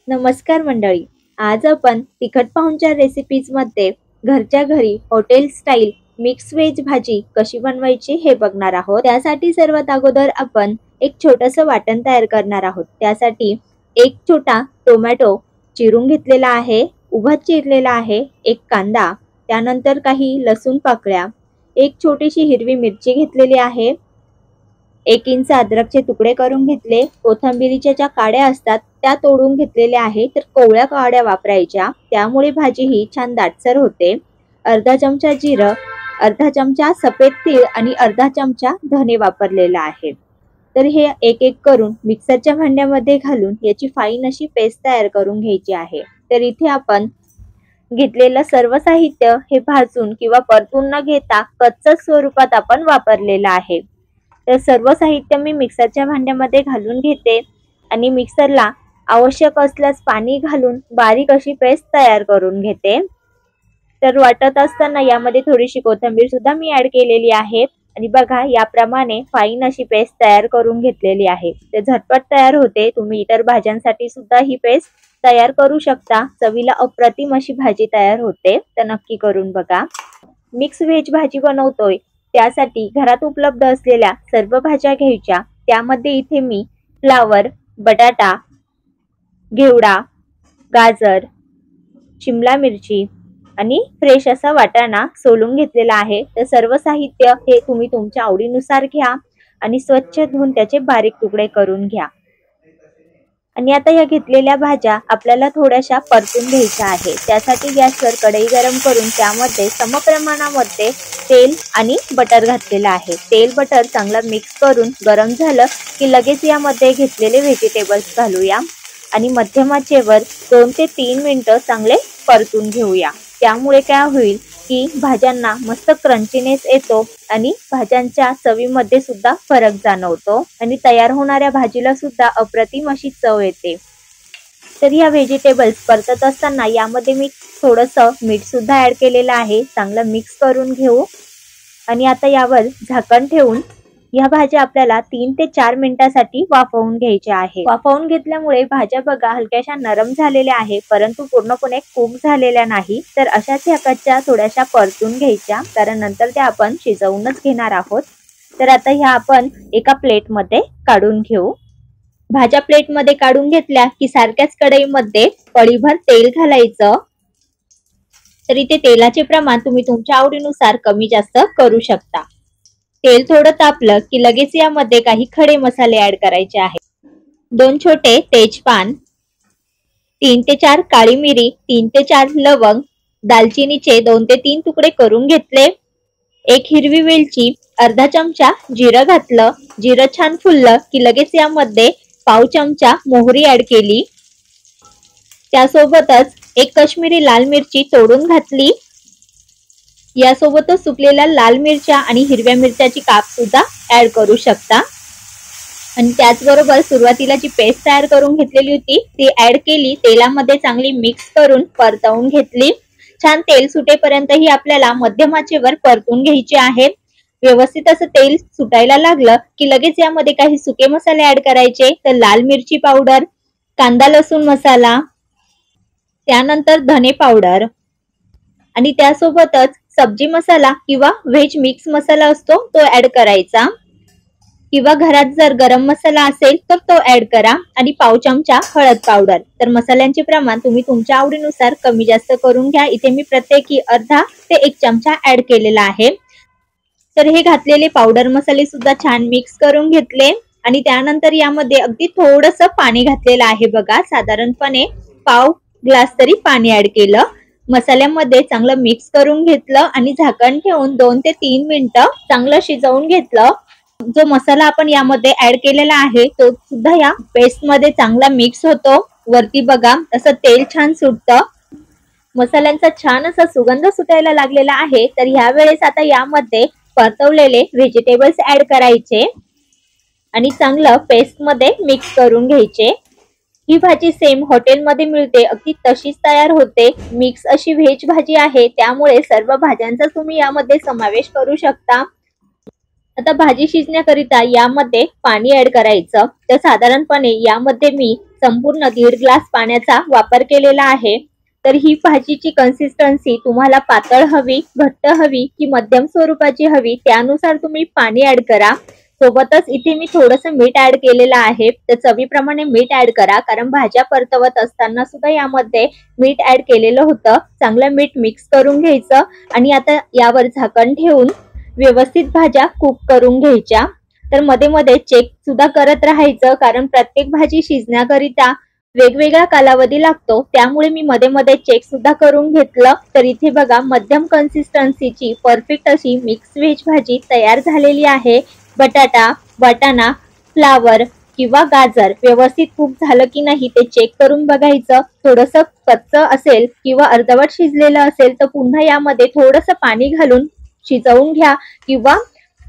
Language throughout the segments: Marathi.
नमस्कार मंडळी. आज आपण तिखट पाहुणचार रेसिपीज मध्ये घरच्या घरी हॉटेल स्टाईल मिक्स व्हेज भाजी कशी बनवायची हे बघणार आहोत. त्यासाठी सर्वात अगोदर आपण एक छोटंसं वाटण तयार करणार आहोत. त्यासाठी एक छोटा टोमॅटो चिरून घेतलेला आहे, उभा चिरलेला आहे, एक कांदा, त्यानंतर काही लसूण पाकळ्या, एक छोटीशी हिरवी मिरची घेतलेली आहे, 1 इंच अद्रकचे तुकडे करून घेतले, कोथिंबीरीच्या ज्या काड्या असतात त्या तोडून घेतलेल्या आहे. तर कोवळ्या काड्या वापरायच्या, त्यामुळे भाजी ही छान दाटसर होते. अर्धा चमचा जिरं, अर्धा चमचा सफेद तीळ आणि अर्धा चमचा धने वापरलेला आहे. तर हे एक एक करून मिक्सरच्या भांड्यामध्ये घालून याची फाईन अशी पेस्ट तयार करून घ्यायची आहे. तर इथे आपण घेतलेलं सर्व साहित्य हे भाजून किंवा परतून न घेता कच्च्या स्वरूपात आपण वापरलेलं आहे. तर सर्व साहित्य मी मिक्सरच्या भांड्यामध्ये घालून घेते आणि मिक्सरला आवश्यक असल्यास पाणी घालून बारीक अशी पेस्ट तयार करून घेते. तर वाटत असताना यामध्ये थोडीशी कोथिंबीर सुद्धा मी ऍड केलेली आहे आणि बघा याप्रमाणे फाईन अशी पेस्ट तयार करून घेतलेली आहे. ते झटपट तयार होते. तुम्ही इतर भाज्यांसाठी सुद्धा ही पेस्ट तयार करू शकता. चवीला अप्रतिम अशी भाजी तयार होते. तर नक्की करून बघा. मिक्स व्हेज भाजी बनवतोय त्यासाठी घरात उपलब्ध असलेल्या सर्व भाज्या घ्यायच्या. त्यामध्ये इथे मी फ्लावर, बटाटा, घेवडा, गाजर, शिमला मिरची आणि फ्रेश असा वाटाणा सोलून घेतलेला आहे. तर सर्व साहित्य हे तुम्ही तुमच्या आवडीनुसार घ्या आणि स्वच्छ धुवून त्याचे बारीक तुकडे करून घ्या. आणि आता या घेतलेल्या भाज्या आपल्याला थोड्याशा परतून घ्यायच्या आहे. त्यासाठी गॅसवर कढई गरम करून त्यामध्ये समप्रमाणामध्ये तेल आणि बटर घातलेलं आहे. तेल बटर चांगलं मिक्स करून गरम झालं की लगेच यामध्ये घेतलेले व्हेजिटेबल्स घालूया आणि मध्यम आचेवर 2 ते 3 मिनिटं चांगले परतून घेऊया. त्यामुळे काय होईल की भाज्यांना मस्त क्रंचीनेस येतो आणि भाज्यांच्या चवीमध्ये सुद्धा फरक जाणवतो आणि तयार होणाऱ्या भाजीला सुद्धा अप्रतिम अशी चव येते. तर या व्हेजिटेबल्स परतत असताना यामध्ये मी थोडंसं मीठ सुद्धा ऍड केलेलं आहे. चांगलं मिक्स करून घेऊ आणि आता यावर झाकण ठेवून या भाज्या आपल्याला 3 ते 4 मिनिटांसाठी वाफवून घ्यायच्या आहे. वाफवून घेतल्यामुळे भाज्या बघा हलक्याशा नरम झालेल्या आहे, परंतु पूर्णपणे कुक झालेल्या नाही. तर अशाच ह्या कच्च्या थोड्याशा परतून घ्यायच्या, कारण नंतर त्या आपण शिजवूनच घेणार आहोत. तर आता ह्या आपण एका प्लेटमध्ये काढून घेऊ. भाज्या प्लेटमध्ये काढून घेतल्या की सारख्याच कढईमध्ये पळीभर तेल घालायचं. तर इथे तेलाचे प्रमाण तुम्ही तुमच्या आवडीनुसार कमी जास्त करू शकता. तेल थोडं तापलं की लगेच यामध्ये काही खडे मसाले ऍड करायचे आहेत. 2 छोटे तेजपान, 3 ते 4 काळी मिरी, 3 ते 4 लवंग, दालचिनीचे 2 ते 3 तुकडे करून घेतले, 1 हिरवी वेलची, अर्धा चमचा जिरं घातलं. जिरं छान फुललं की लगेच यामध्ये पाव चमचा मोहरी ऍड केली. त्यासोबतच 1 काश्मीरी लाल मिरची तोडून घातली. यासोबतच सुकलेल्या लाल मिरच्या आणि हिरव्या मिरच्याची काप सुद्धा ऍड करू शकता. आणि त्याचबरोबर सुरुवातीला जी पेस्ट तयार करून घेतलेली होती ती ऍड केली. तेलामध्ये चांगली मिक्स करून परतवून घेतली. छान तेल सुटेपर्यंत ही आपल्याला मध्यम आचेवर परतून घ्यायची आहे. व्यवस्थित असं तेल सुटायला लागलं की लगेच यामध्ये काही सुके मसाले ऍड करायचे. तर लाल मिरची पावडर, कांदा लसूण मसाला, त्यानंतर धने पावडर आणि त्यासोबतच सब्जी मसाला किंवा व्हेज मिक्स मसाला असतो तो ऍड करायचा, किंवा घरात जर गरम मसाला असेल तर तो ऍड करा आणि पाव चमचा हळद पावडर. तर मसाल्यांचे प्रमाण तुम्ही तुमच्या आवडीनुसार कमी जास्त करून घ्या. इथे मी प्रत्येकी अर्धा ते 1 चमचा ऍड केलेला आहे. तर हे घातलेले पावडर मसाले सुद्धा छान मिक्स करून घेतले आणि त्यानंतर यामध्ये अगदी थोडंसं पाणी घातलेलं आहे. बघा साधारणपणे पाव ग्लास तरी पाणी ऍड केलं. मसाल्यामध्ये चांगलं मिक्स करून घेतलं आणि झाकण ठेवून 2 ते 3 मिनिटं चांगलं शिजवून घेतलं. जो मसाला आपण यामध्ये ऍड केलेला आहे तो सुद्धा या पेस्ट मध्ये चांगला मिक्स होतो. वरती बघा असं तेल छान सुटतं. मसाल्यांचा छान असा सुगंध सुटायला लागलेला आहे. तर ह्या वेळेस आता यामध्ये परतवलेले व्हेजिटेबल्स ऍड करायचे आणि चांगलं पेस्ट मध्ये मिक्स करून घ्यायचे. ही भाजी सेम हॉटेलमध्ये मिळते, अगदी तशीच तयार होते. मिक्स अशी व्हेज भाजी आहे, त्यामुळे सर्व भाज्यांचा तुम्ही यामध्ये समावेश करू शकता. आता भाजी शिजण्याकरिता यामध्ये पाणी ऍड करायचं. तर साधारणपणे यामध्ये मी संपूर्ण 1.5 ग्लास पाण्याचा वापर केलेला आहे। तर ही भाजीची कन्सिस्टन्सी तुम्हाला पातळ हवी, घट्ट हवी की मध्यम स्वरूपाची हवी त्यानुसार तुम्ही पाणी ऍड करा। सोबतच इथे मी थोडंसं मीठ ऍड केलेलं आहे, तर चवीप्रमाणे मीठ ऍड करा, कारण भाज्या परतवत असताना सुद्धा यामध्ये मीठ ऍड केलेलं होतं। चांगलं मीठ मिक्स करून घ्यायचं आणि आता यावर झाकण ठेवून व्यवस्थित भाज्या कुक करून घ्यायच्या। तर मध्ये मध्ये चेक सुद्धा करत राहायचं, कारण प्रत्येक भाजी शिजण्याकरिता वेगवेगळा कालावधी लागतो, त्यामुळे मी मध्ये मध्ये चेक सुद्धा करून घेतलं। तर इथे बघा मध्यम कन्सिस्टन्सीची परफेक्ट अशी मिक्स व्हेज भाजी तयार झालेली आहे। बटाटा, वाटाणा, फ्लावर किंवा गाजर व्यवस्थित कुक झालं की नाही ते चेक करून बघायचं। थोडंसं कच्चं असेल किंवा अर्धवट शिजलेलं असेल तर पुन्हा यामध्ये थोडंसं पाणी घालून शिजवून घ्या किंवा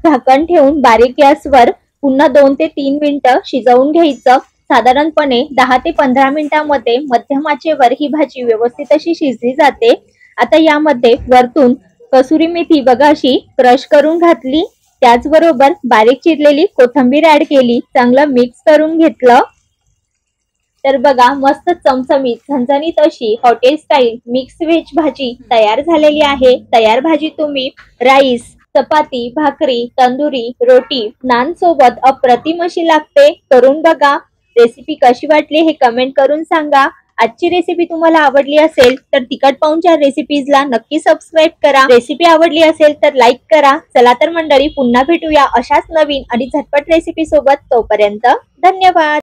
झाकण ठेवून बारीक गॅसवर पुन्हा 2 ते 3 मिनिटं शिजवून घ्यायचं। साधारणपणे 10 ते 15 मिनिटांमध्ये मध्यम आचेवर ही भाजी व्यवस्थित अशी शिजली जाते। आता यामध्ये वरतून कसुरी मेथी बघा अशी क्रश करून घातली, त्याचबरोबर बारीक चिरलेली कोथिंबीर ऍड केली, चांगलं मिक्स करून घेतलं। तर बघा मस्त चमचमीत झणझणीत अशी हॉटेल स्टाईल मिक्स व्हेज भाजी तयार झालेली आहे। तयार भाजी तुम्ही राईस, चपाती, भाकरी, तंदुरी, रोटी, नान सोबत अप्रतिम अशी लागते। करून बघा। रेसिपी कशी वाटली हे कमेंट करून सांगा। आजची रेसिपी तुम्हाला आवडली असेल तर तिखट पाहुणचार रेसिपीजला नक्की सबस्क्राईब करा। रेसिपी आवडली असेल तर लाईक करा। चला तर मंडळी पुन्हा भेटूया अशाच नवीन आणि झटपट रेसिपी सोबत। तोपर्यंत धन्यवाद।